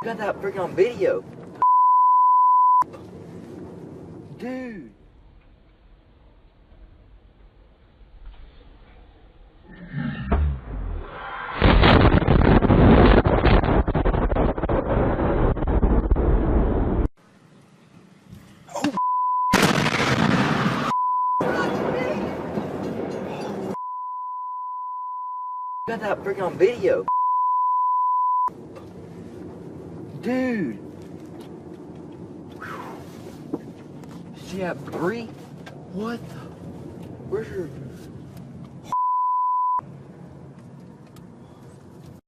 Got that freaking on video. Dude. Got that freaking on video. Dude. See that Bree? What the? Where's your